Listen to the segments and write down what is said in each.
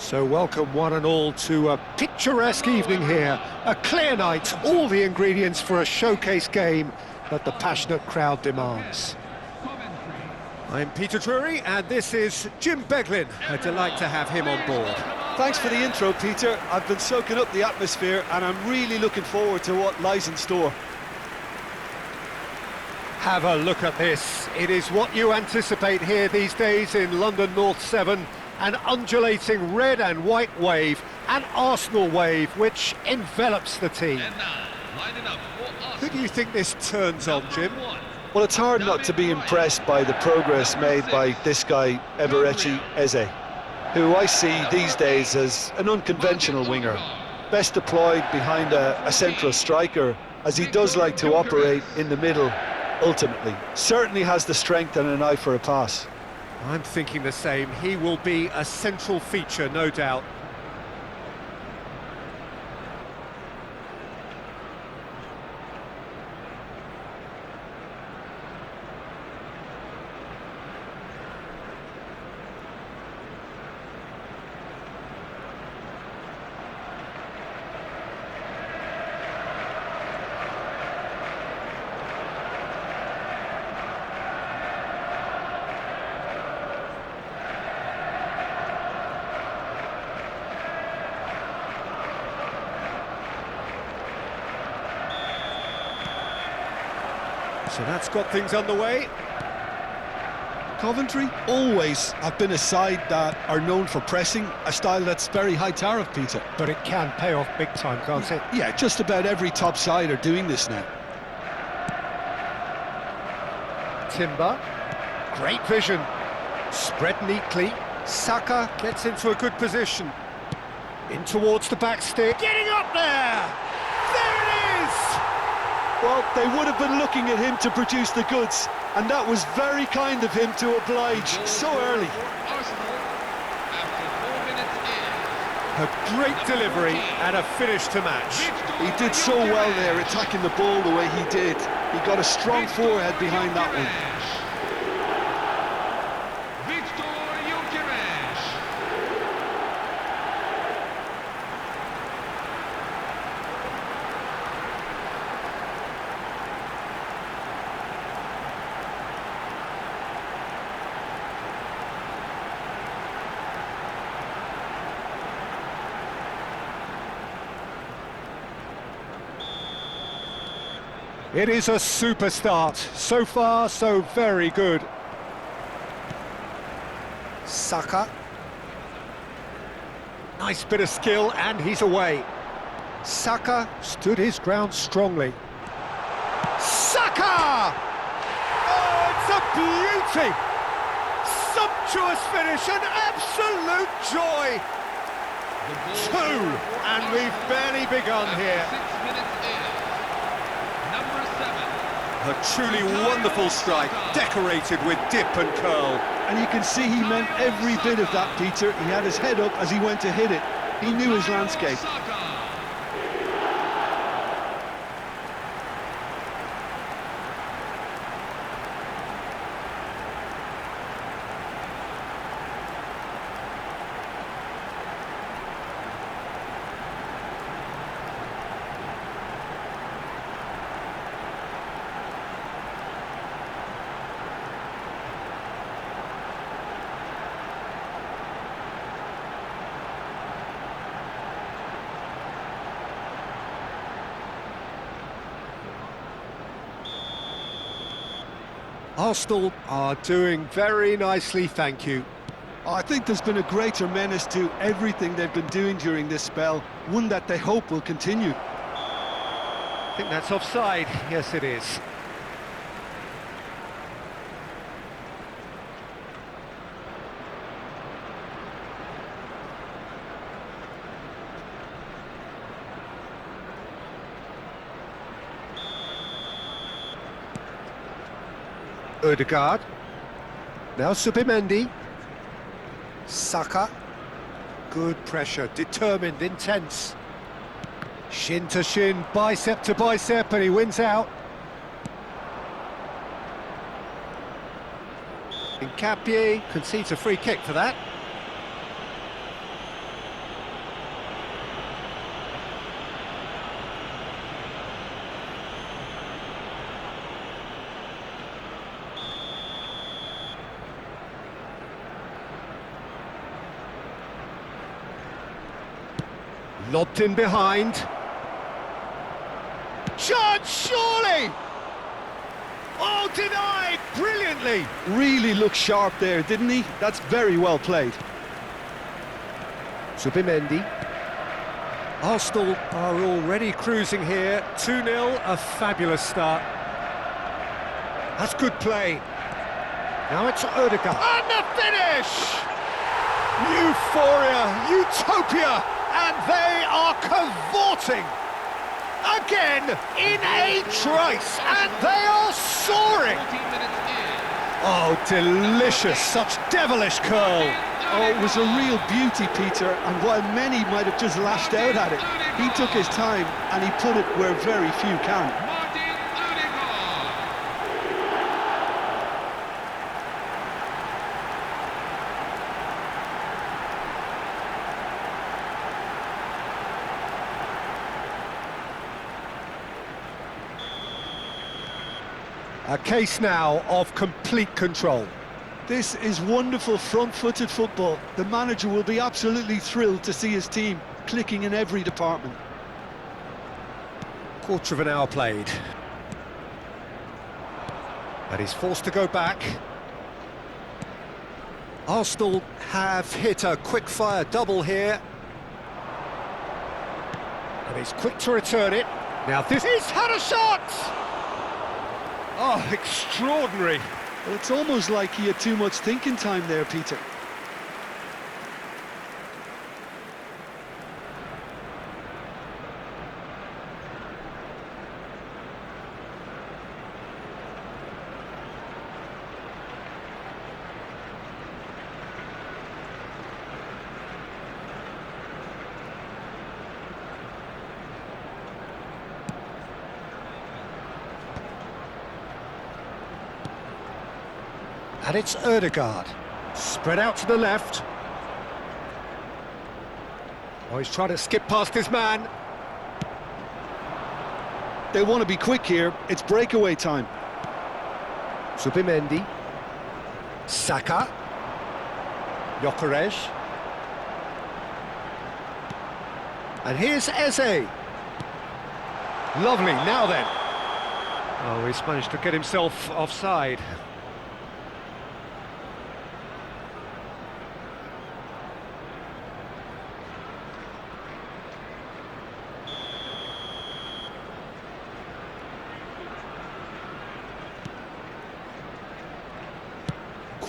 So welcome one and all to a picturesque evening here, a clear night, all the ingredients for a showcase game that the passionate crowd demands. I'm Peter Drury and this is Jim Beglin. A delight to have him on board. Thanks for the intro, Peter. I've been soaking up the atmosphere and I'm really looking forward to what lies in store. Have a look at this. It is what you anticipate here these days in London North 7. An undulating red and white wave, an Arsenal wave which envelops the team. Who do you think this turns on, Jim? Well, it's hard not to be impressed by the progress made by this guy, Eberechi Eze, who I see these days as an unconventional winger, best deployed behind a central striker, as he does like to operate in the middle, ultimately. Certainly has the strength and an eye for a pass. I'm thinking the same. He will be a central feature, no doubt. So that's got things underway. Coventry always have been a side that are known for pressing, a style that's very high tariff, Peter. But it can pay off big time, can't it? Yeah, just about every top side are doing this now. Timber, great vision, spread neatly. Saka gets into a good position. In towards the back stick, getting up there! There it is! Well, they would have been looking at him to produce the goods, and that was very kind of him to oblige so early. A great delivery and a finish to match. He did so well there, attacking the ball the way he did. He got a strong forehead behind that one. It is a super start. So far, so very good. Saka. Nice bit of skill, and he's away. Saka stood his ground strongly. Saka! Oh, it's a beauty! Sumptuous finish, an absolute joy! 2, and we've barely begun here. A truly wonderful strike, decorated with dip and curl. And you can see he meant every bit of that, Peter. He had his head up as he went to hit it. He knew his landscape. Arsenal are doing very nicely, thank you. I think there's been a greater menace to everything they've been doing during this spell, one that they hope will continue. I think that's offside. Yes, it is. Odegaard. Now Subimendi. Saka. Good pressure, determined, intense. Shin to shin, bicep to bicep, and he wins out. Nkapie concedes a free kick for that. Lobbed in behind. Chance, surely! Oh, denied brilliantly! Really looked sharp there, didn't he? That's very well played. Subimendi. Arsenal are already cruising here. 2-0, a fabulous start. That's good play. Now it's Odegaard. And the finish! Euphoria, utopia, and they are cavorting. Again, in a trice, and they are soaring. Oh, delicious, such devilish curl. Oh, it was a real beauty, Peter, and while many might have just lashed out at it, he took his time and he put it where very few can. A case now of complete control. This is wonderful front-footed football. The manager will be absolutely thrilled to see his team clicking in every department. Quarter of an hour played. And he's forced to go back. Arsenal have hit a quick-fire double here. And he's quick to return it. Now he's had a shot! Oh, extraordinary. Well, it's almost like he had too much thinking time there, Peter. And it's Odegaard. Spread out to the left. Oh, he's trying to skip past his man. They want to be quick here. It's breakaway time. Subimendi. Saka. Gyökeres. And here's Eze. Lovely, now then. Oh, he's managed to get himself offside.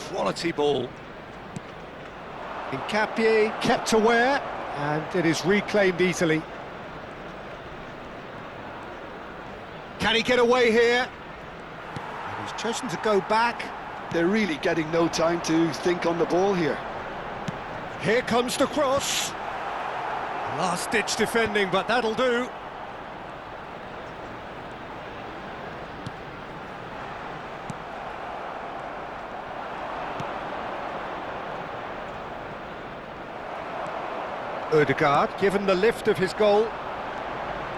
Quality ball. Nkapie kept aware, and it is reclaimed easily. Can he get away here? And he's chosen to go back. They're really getting no time to think on the ball here. Here comes the cross. Last-ditch defending, but that'll do. Odegaard, given the lift of his goal.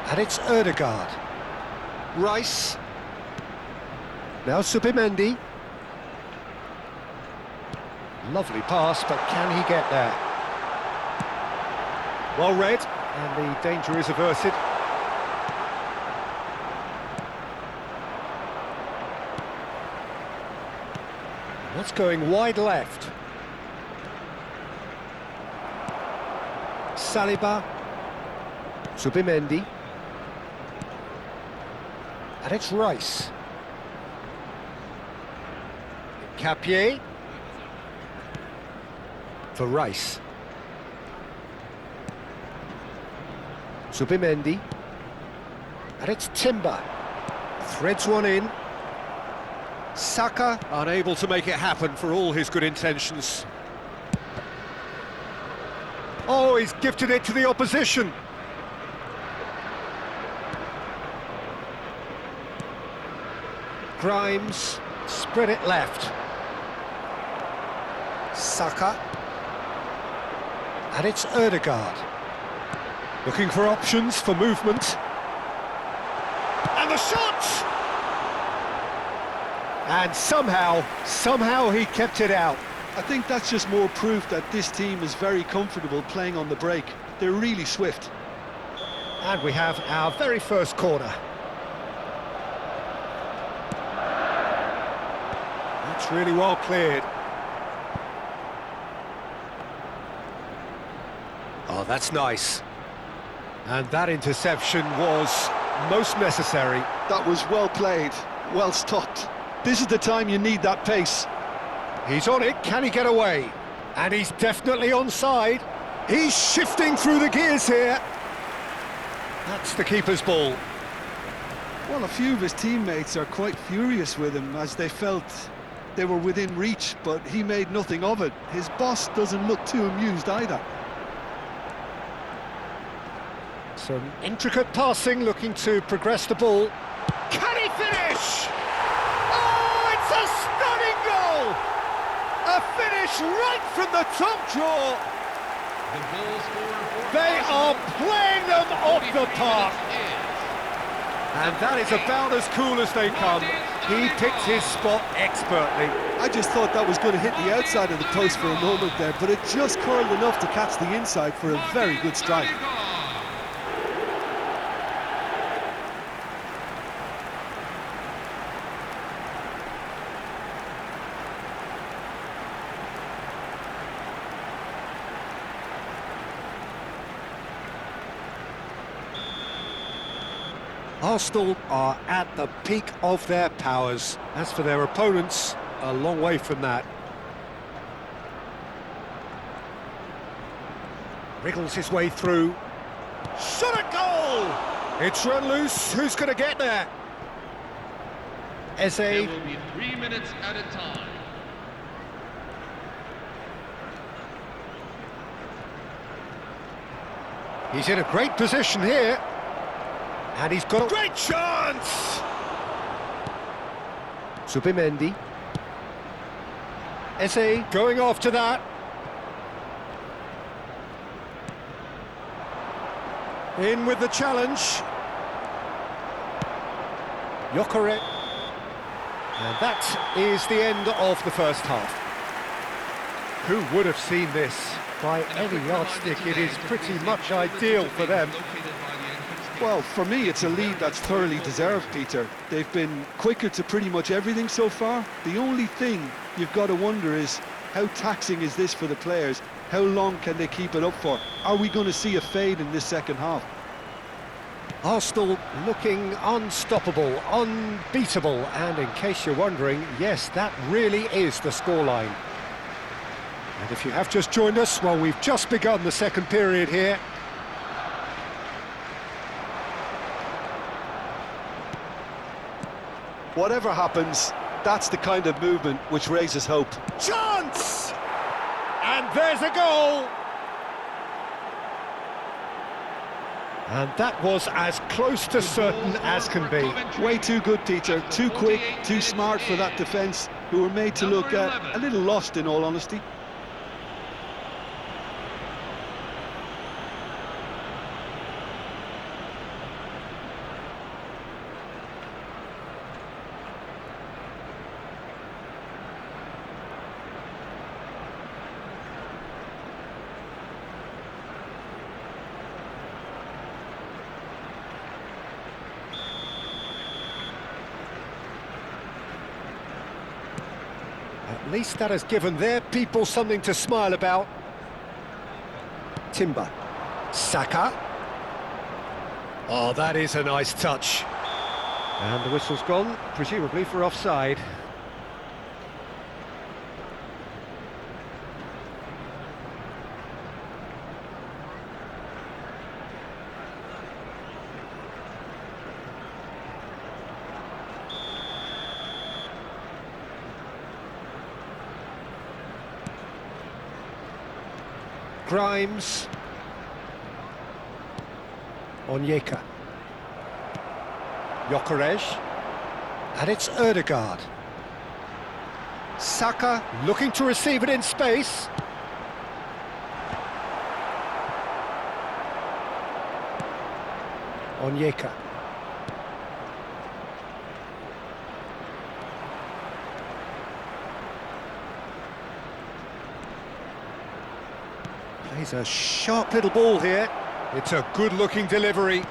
And it's Odegaard. Rice. Now Subimendi. Lovely pass, but can he get there? Well read, and the danger is averted. That's going wide left. Saliba. Subimendi. And it's Rice. Nkapie. For Rice. Subimendi. And it's Timber. Threads one in. Saka unable to make it happen for all his good intentions. Oh, he's gifted it to the opposition. Grimes, spread it left. Saka. And it's Odegaard. Looking for options for movement. And the shot! And somehow he kept it out. I think that's just more proof that this team is very comfortable playing on the break. They're really swift. And we have our very first corner. That's really well cleared. Oh, that's nice. And that interception was most necessary. That was well played, well stopped. This is the time you need that pace. He's on it, can he get away? And he's definitely onside. He's shifting through the gears here. That's the keeper's ball. Well, a few of his teammates are quite furious with him as they felt they were within reach, but he made nothing of it. His boss doesn't look too amused either. Some intricate passing, looking to progress the ball. Can he finish? Oh, it's a stunning goal! A finish right from the top draw. They are playing them off the park. And that is about as cool as they come. He picked his spot expertly. I just thought that was going to hit the outside of the post for a moment there, but it just curled enough to catch the inside for a very good strike. Arsenal are at the peak of their powers. As for their opponents, a long way from that. Wriggles his way through. Shot at goal! It's run loose. Who's going to get there? Eze. There will be 3 minutes at a time. He's in a great position here. And he's got a great chance! Subimendi. Eze going after that. In with the challenge. Gyökeres. And that is the end of the first half. Who would have seen this? By any yardstick, it is pretty much ideal for them. Well, for me, it's a lead that's thoroughly deserved, Peter. They've been quicker to pretty much everything so far. The only thing you've got to wonder is, how taxing is this for the players? How long can they keep it up for? Are we going to see a fade in this second half? Arsenal looking unstoppable, unbeatable, and in case you're wondering, yes, that really is the scoreline. And if you have just joined us, well, we've just begun the second period here. Whatever happens, that's the kind of movement which raises hope. Chance! And there's a goal! And that was as close to certain as can be. Way too good, Peter. Too quick, too smart for that defence, who were made to look a little lost, in all honesty. At least that has given their people something to smile about. Timber. Saka. Oh, that is a nice touch. And the whistle's gone, presumably for offside. Grimes. Onyeka. Gyökeres. And it's Ødegaard. Saka looking to receive it in space. Onyeka. Plays a sharp little ball here. It's a good-looking delivery.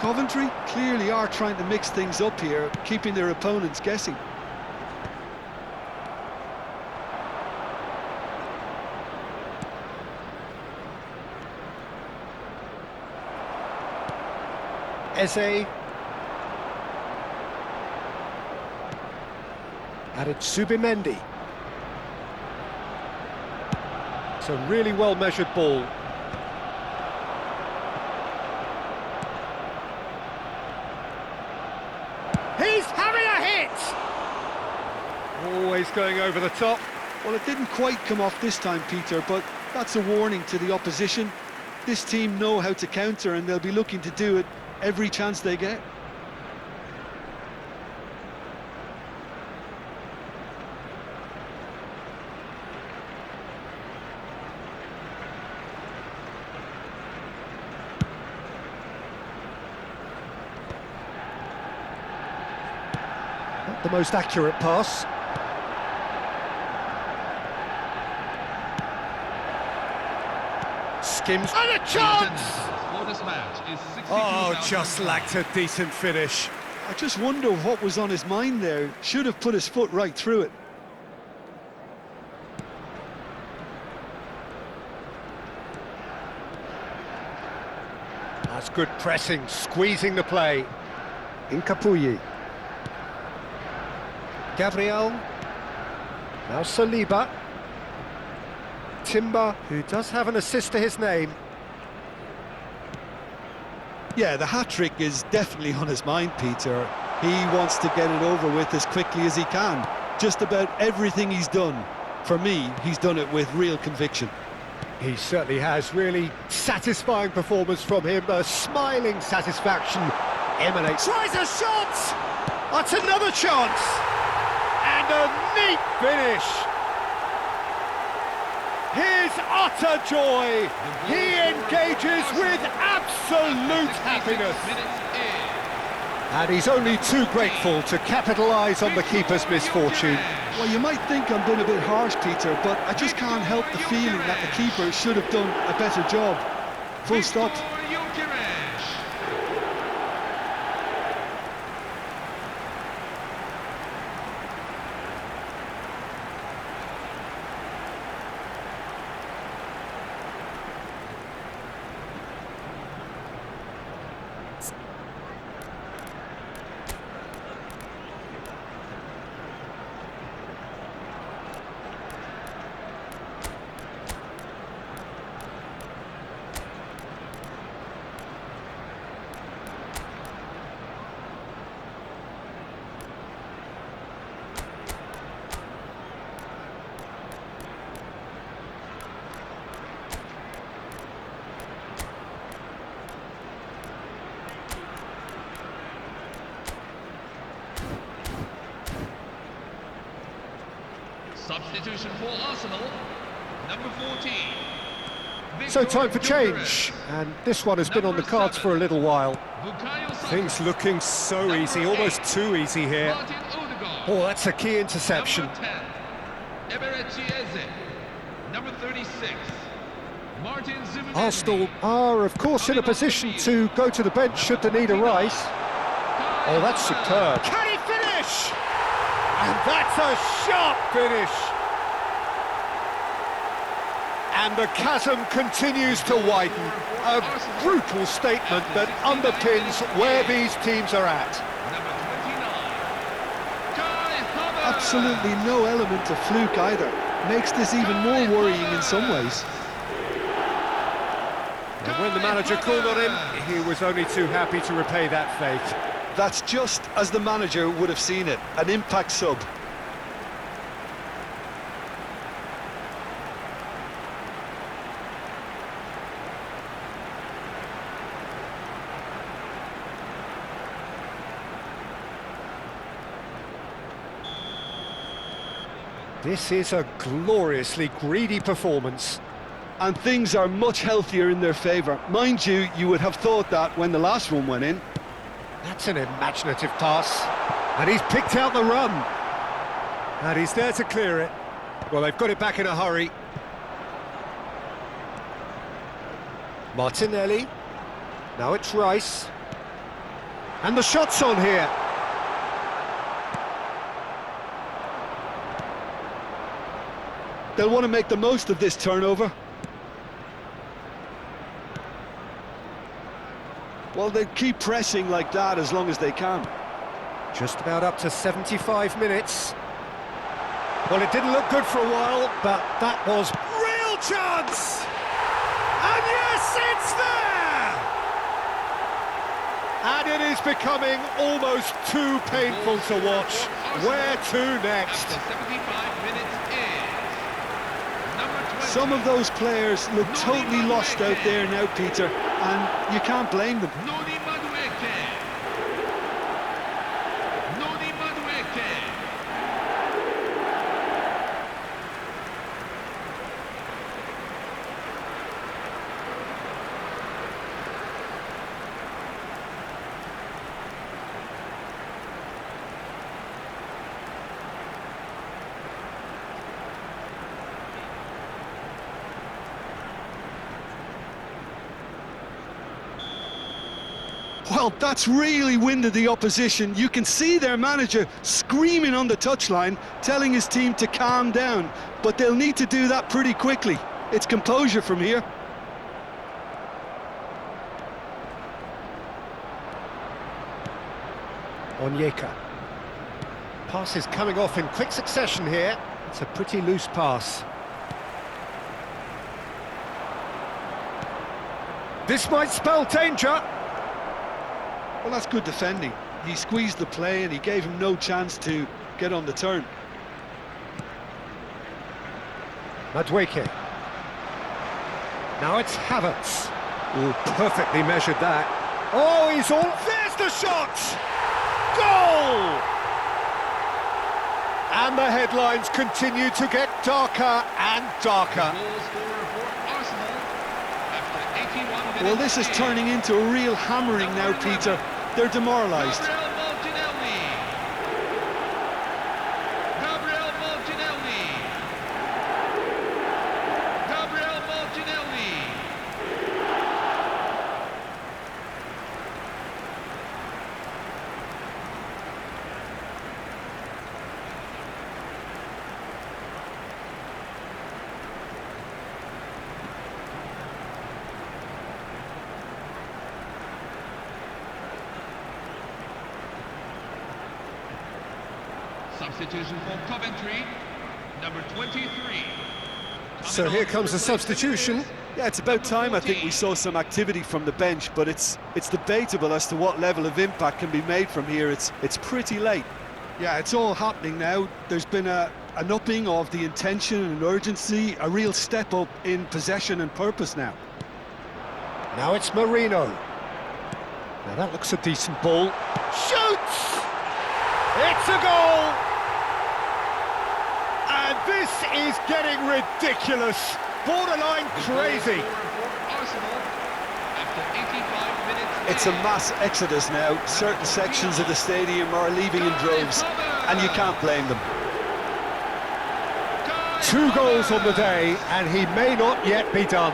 Coventry clearly are trying to mix things up here, keeping their opponents guessing. Eze. And it's Subimendi. It's a really well-measured ball. He's having a hit! Always going over the top. Well, it didn't quite come off this time, Peter, but that's a warning to the opposition. This team know how to counter, and they'll be looking to do it every chance they get. Not the most accurate pass. Skims. And a chance! Oh, just lacked a decent finish. I just wonder what was on his mind there. Should have put his foot right through it. That's good pressing, squeezing the play. Incapuyi. Gabriel. Now Saliba. Timber, who does have an assist to his name. Yeah, the hat-trick is definitely on his mind, Peter. He wants to get it over with as quickly as he can. Just about everything he's done, for me, he's done it with real conviction. He certainly has. Really satisfying performance from him. A smiling satisfaction emanates. Tries a shot! That's another chance! And a neat finish! His utter joy! He engages with absolute happiness! And he's only too grateful to capitalise on the keeper's misfortune. Well, you might think I'm being a bit harsh, Peter, but I just can't help the feeling that the keeper should have done a better job. Full stop. Substitution for Arsenal, number 14. So time for change, and this one has been on the cards for a little while. Things looking so easy, almost too easy here. Oh, that's a key interception. Number 36. Arsenal are, of course, in a position to go to the bench should the need arise. Oh, that's superb. Can he finish? And that's a sharp finish. And the chasm continues to widen. A brutal statement that underpins where these teams are at. Absolutely no element of fluke either. Makes this even more worrying in some ways. And when the manager called on him, he was only too happy to repay that fate. That's just as the manager would have seen it, an impact sub. This is a gloriously greedy performance. And things are much healthier in their favour. Mind you, you would have thought that when the last one went in. That's an imaginative pass. And he's picked out the run. And he's there to clear it. Well, they've got it back in a hurry. Martinelli. Now it's Rice. And the shot's on here. They'll want to make the most of this turnover. Well, they keep pressing like that as long as they can. Just about up to 75 minutes. Well, it didn't look good for a while, but that was real chance! And yes, it's there! And it is becoming almost too painful to watch. Where to next? After 75 minutes is number 20. Some of those players look totally lost out there now, Peter, and you can't blame them. Noni Madueke. Noni Madueke. Well, that's really winded the opposition. You can see their manager screaming on the touchline, telling his team to calm down, but they'll need to do that pretty quickly. It's composure from here. Onyeka. Pass is coming off in quick succession here. It's a pretty loose pass. This might spell danger. Well, that's good defending. He squeezed the play and he gave him no chance to get on the turn. Madueke. Now it's Havertz. Oh, perfectly measured that. Oh, he's all... There's the shot! Goal! And the headlines continue to get darker and darker. Goal scorer for Arsenal after 81 minutes. Well, this is turning into a real hammering now, Peter. They're demoralised. Gabriel Martinelli. Gabriel Martinelli. Gabriel Martinelli. Substitution for Coventry, number 23. So here comes the substitution. Yeah, it's about time I think we saw some activity from the bench, but it's debatable as to what level of impact can be made from here. It's pretty late. Yeah, it's all happening now. There's been an upping of the intention and urgency, a real step up in possession and purpose now. Now it's Marino. Now that looks a decent ball. Shoots! It's a goal! And this is getting ridiculous. Borderline crazy. It's a mass exodus now. Certain sections of the stadium are leaving in droves, and you can't blame them. 2 goals on the day, and he may not yet be done.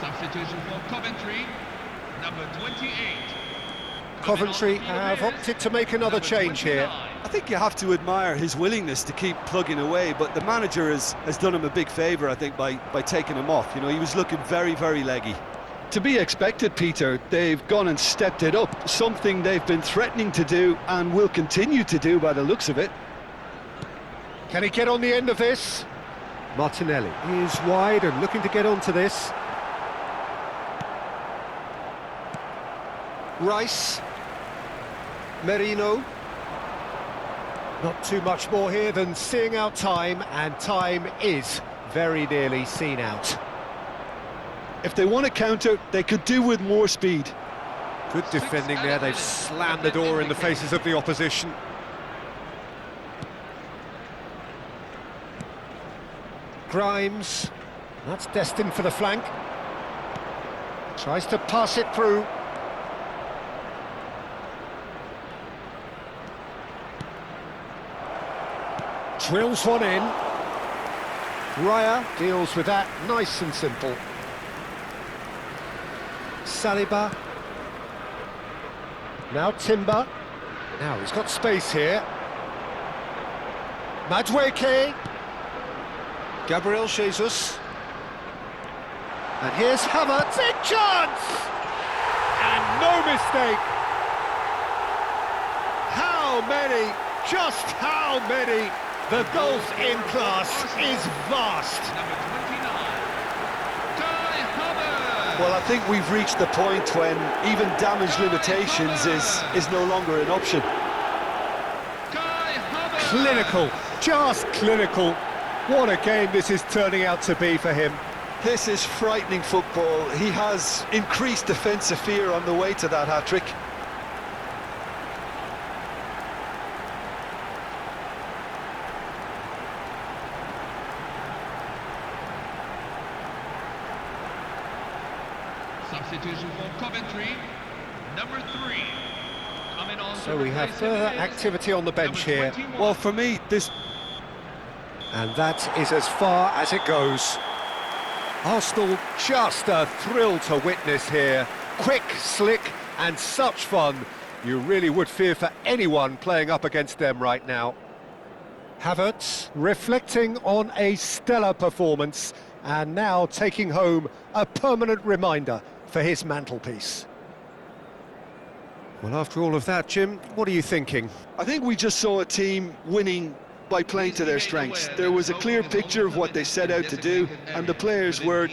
Substitution for Coventry, number 28. Coventry have opted to make another change here. I think you have to admire his willingness to keep plugging away, but the manager has done him a big favour, I think, by taking him off. You know, he was looking very, very leggy. To be expected, Peter. They've gone and stepped it up, something they've been threatening to do and will continue to do by the looks of it. Can he get on the end of this? Martinelli is wide and looking to get onto this. Rice. Merino. Not too much more here than seeing out time, and time is very nearly seen out. If they want to counter, they could do with more speed. Good defending there, they've slammed the door in the faces of the opposition. Grimes, that's destined for the flank. Tries to pass it through. Drills one in. Raya deals with that nice and simple. Saliba. Now Timber. Now he's got space here. Madueke. Gabriel Jesus. And here's Havertz. Big chance! And no mistake. How many? Just how many? The gulf in class is vast. Number 29, Kai Havertz. Well, I think we've reached the point when even damage limitations is no longer an option. Kai Havertz. Clinical, just clinical. What a game this is turning out to be for him. This is frightening football. He has increased defensive fear on the way to that hat-trick. Substitution for Coventry, number 3. Coming on So to we have replace further him is activity on the bench number here. 21. Well, for me, this... And that is as far as it goes. Arsenal, just a thrill to witness here. Quick, slick, and such fun. You really would fear for anyone playing up against them right now. Havertz reflecting on a stellar performance and now taking home a permanent reminder for his mantelpiece. Well, after all of that, Jim, what are you thinking? I think we just saw a team winning by playing to their strengths. There was a clear picture of what they set out to do, and the players were